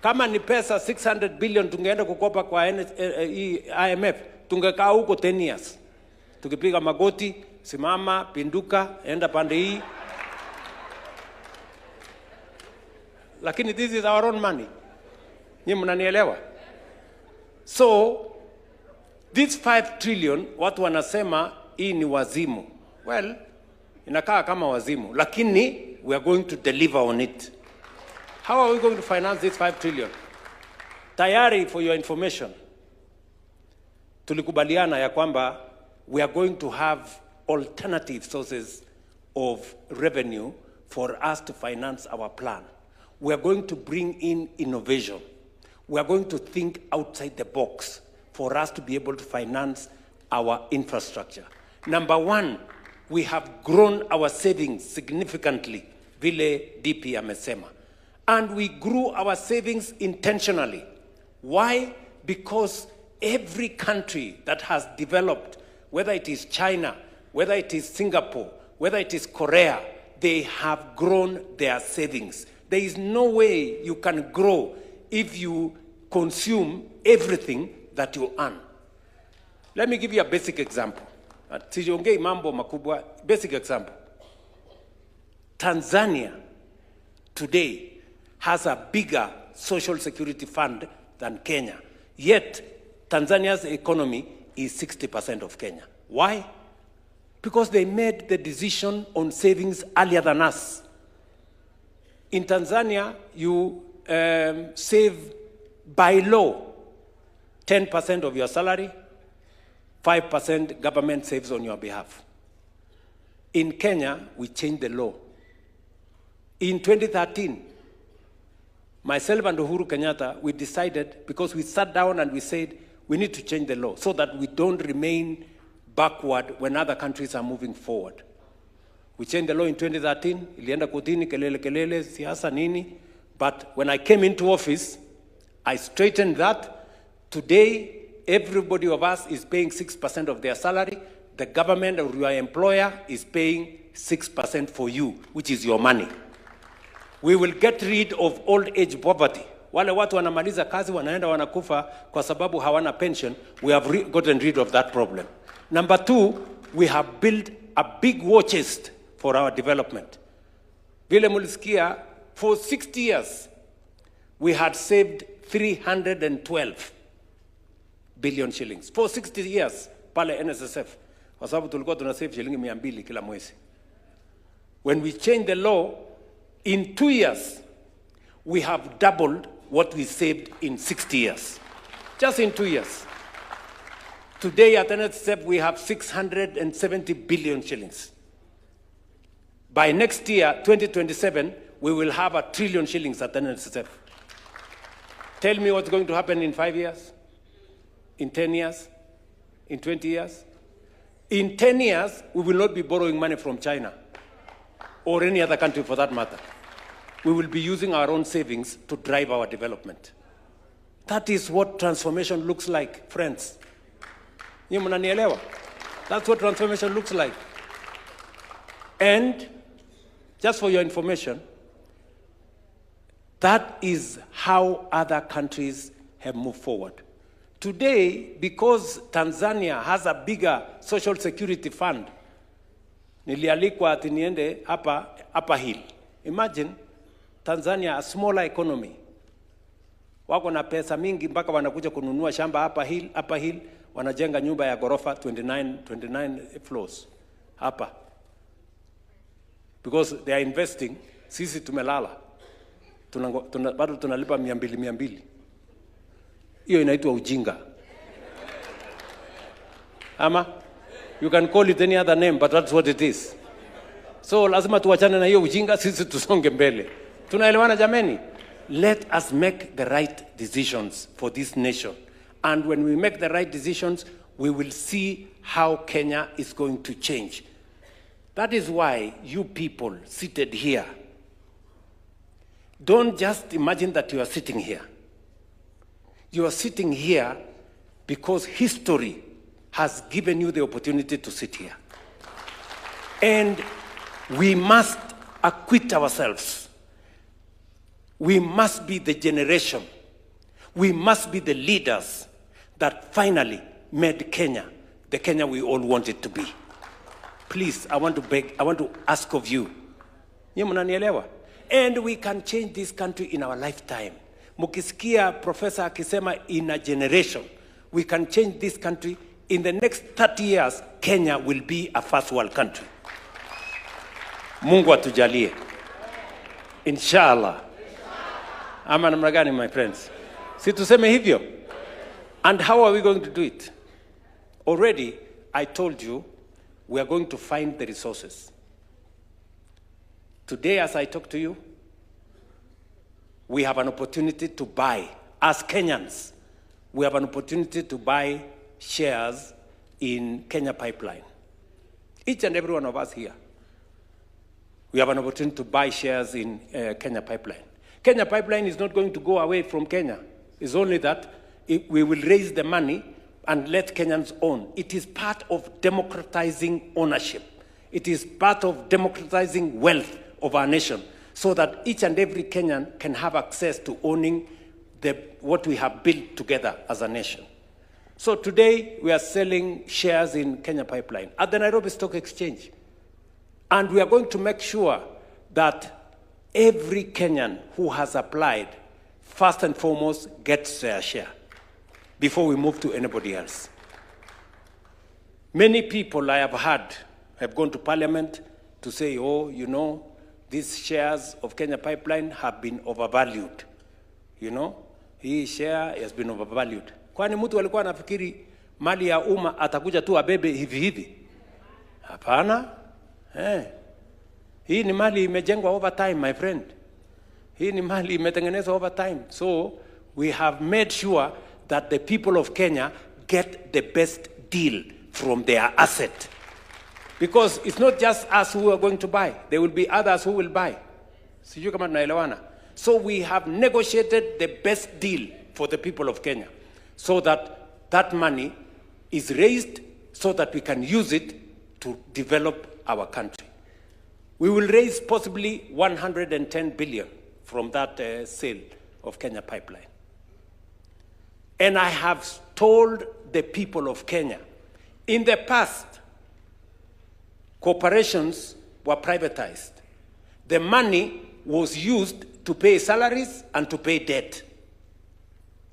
Kama ni pesa 600 billion tungeenda kukopa kwa IMF, tungekaa huko 10 years. Tukipiga magoti, simama, pinduka, enda pande hii. Lakini this is our own money. Nyinyi mnanielewa? So, this 5 trillion, watu wanasema hii ni wazimu. Well, inakaa kama wazimu. Lakini, we are going to deliver on it. How are we going to finance this 5 trillion? Tayari, for your information, tulikubaliana ya kwamba we are going to have alternative sources of revenue for us to finance our plan. We are going to bring in innovation. We are going to think outside the box for us to be able to finance our infrastructure. Number one, we have grown our savings significantly, vile DP amesema. And we grew our savings intentionally. Why? Because every country that has developed, whether it is China, whether it is Singapore, whether it is Korea, they have grown their savings. There is no way you can grow if you consume everything that you earn. Let me give you a basic example. Sijiongei mambo makubwa. Basic example. Tanzania today has a bigger social security fund than Kenya. Yet, Tanzania's economy is 60% of Kenya. Why? Because they made the decision on savings earlier than us. In Tanzania, you save by law 10% of your salary, 5% government saves on your behalf. In Kenya, we changed the law. In 2013, myself and Uhuru Kenyatta, we decided, because we sat down and we said, we need to change the law so that we don't remain backward when other countries are moving forward. We changed the law in 2013, ilienda kotini, kelele, siasa nini. But when I came into office, I straightened that. Today, everybody of us is paying 6% of their salary. The government or your employer is paying 6% for you, which is your money. We will get rid of old age poverty. Wale watu wanamaliza kazi wanaenda wanakufa kwa sababu hawana pension. We have gotten rid of that problem. Number two, we have built a big war chest for our development. Vile mulisikia, for 60 years, we had saved 312 billion shillings. For 60 years, pale NSSF. Kwa sababu tulikuwa tunasave shilingi 200 kila mwezi. When we changed the law, in 2 years, we have doubled what we saved in 60 years. Just in 2 years. Today at NSSF, we have 670 billion shillings. By next year, 2027, we will have 1 trillion shillings at NSSF. Tell me what's going to happen in 5 years, in 10 years, in 20 years. In 10 years, we will not be borrowing money from China or any other country for that matter. We will be using our own savings to drive our development. That is what transformation looks like, friends. Nyinyi mnanielewa? That's what transformation looks like. And just for your information, that is how other countries have moved forward. Today, because Tanzania has a bigger social security fund, nilialikwa ati niende hapa hill. Imagine Tanzania, a smaller economy. Wako na pesa mingi mpaka wanakuja kununua shamba hapa hill, wanajenga nyumba ya gorofa 29 floors hapa. Because they are investing, sisi tumelala. Bado tunalipa 200. Hiyo inaitwa ujinga. Ama, you can call it any other name, but that's what it is. So lazima tuachane na hiyo ujinga, sisi tusonge mbele. Tunaelewana jameni? Let us make the right decisions for this nation. And when we make the right decisions, we will see how Kenya is going to change. That is why you people seated here, don't just imagine that you are sitting here. You are sitting here because history has given you the opportunity to sit here. And we must acquit ourselves. We must be the generation. We must be the leaders that finally made Kenya the Kenya we all want it to be. Please, I want to ask of you. And we can change this country in our lifetime. Mukisikia Professor akisema in a generation, we can change this country. In the next 30 years, Kenya will be a first world country. Mungu atujalie. Inshallah. Ama namna gani, my friends? Si tuseme hivyo? And how are we going to do it? Already, I told you, we are going to find the resources. Today, as I talk to you, we have an opportunity to buy, as Kenyans, we have an opportunity to buy shares in Kenya Pipeline. Each and every one of us here, we have an opportunity to buy shares in Kenya Pipeline. Kenya Pipeline is not going to go away from Kenya. It's only that we will raise the money and let Kenyans own. It is part of democratizing ownership. It is part of democratizing wealth of our nation, so that each and every Kenyan can have access to owning what we have built together as a nation. So today, we are selling shares in Kenya Pipeline at the Nairobi Stock Exchange. And we are going to make sure that every Kenyan who has applied, first and foremost, gets their share before we move to anybody else. Many people I have heard have gone to Parliament to say, oh, you know, these shares of Kenya Pipeline have been overvalued. You know, his share has been overvalued. Kwani mtu alikuwa anafikiri mali ya umma atakuja tu abebe hivi hivi? Hapana. Hii ni mali imejengwa over time, my friend. Hii ni mali imetengenezwa over time. So we have made sure that the people of Kenya get the best deal from their asset. Because it's not just us who are going to buy. There will be others who will buy. Sijui kama tunaelewana. So we have negotiated the best deal for the people of Kenya, so that that money is raised so that we can use it to develop our country. We will raise possibly 110 billion from that sale of Kenya Pipeline. And I have told the people of Kenya, in the past, corporations were privatized. The money was used to pay salaries and to pay debt.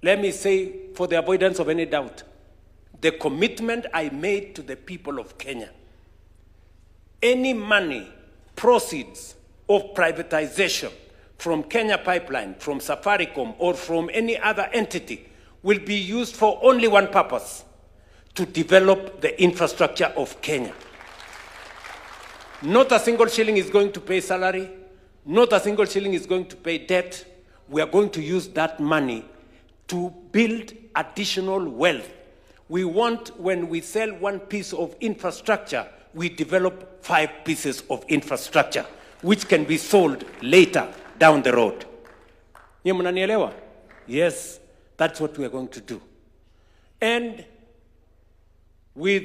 Let me say, for the avoidance of any doubt, the commitment I made to the people of Kenya, any money, proceeds of privatization from Kenya Pipeline, from Safaricom, or from any other entity will be used for only one purpose: to develop the infrastructure of Kenya. Not a single shilling is going to pay salary. Not a single shilling is going to pay debt. We are going to use that money to build additional wealth. We want, when we sell one piece of infrastructure, we develop 5 pieces of infrastructure, which can be sold later down the road. Nyie mnanielewa? Yes, that's what we are going to do. And with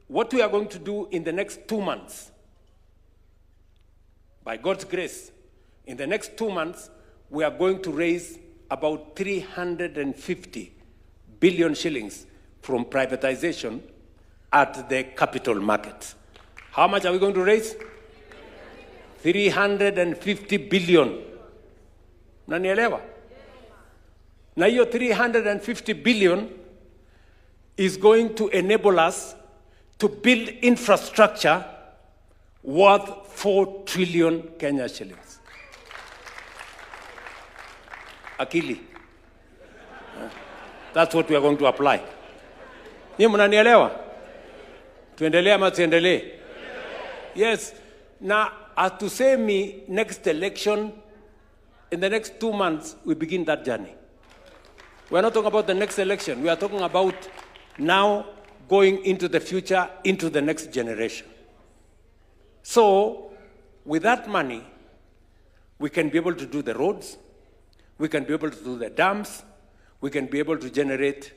what we are going to do in the next 2 months, by God's grace, in the next 2 months, we are going to raise about 350 billion shillings from privatization at the capital market. How much are we going to raise? 350 billion. Nanielewa? Na hiyo 350 billion is going to enable us to build infrastructure worth 4 trillion Kenya shillings. Akili. That's what we are going to apply. Nyie mnanielewa? Tuendelee ama tuendelee? Yes. Now, atusemi next election, in the next 2 months, we begin that journey. We are not talking about the next election. We are talking about now going into the future, into the next generation. So, with that money, we can be able to do the roads, we can be able to do the dams, we can be able to generate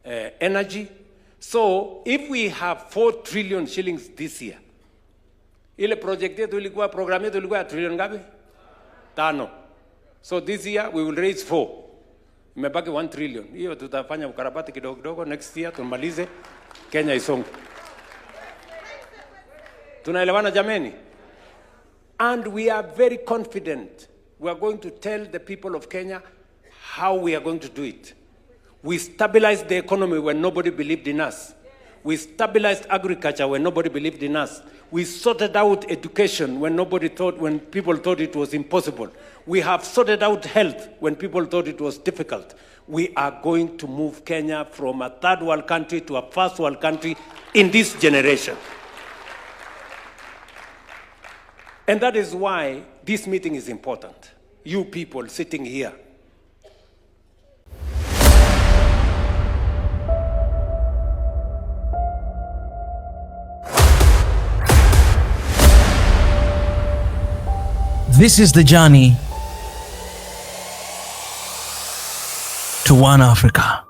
energy. So, if we have 4 trillion shillings this year, ile project yetu ilikuwa, program yetu ilikuwa trillion ngapi? 5. So this year we will raise 4. Imebaki 1 trillion. Hiyo tutafanya ukarabati kidogo kidogo, next year tumalize, Kenya isonge. Tunaelewana jameni? And we are very confident we are going to tell the people of Kenya how we are going to do it. We stabilized the economy when nobody believed in us. We stabilized agriculture when nobody believed in us. We sorted out education when people thought it was impossible. We have sorted out health when people thought it was difficult. We are going to move Kenya from a third world country to a first world country in this generation. And that is why this meeting is important. You people sitting here. This is the journey to One Africa.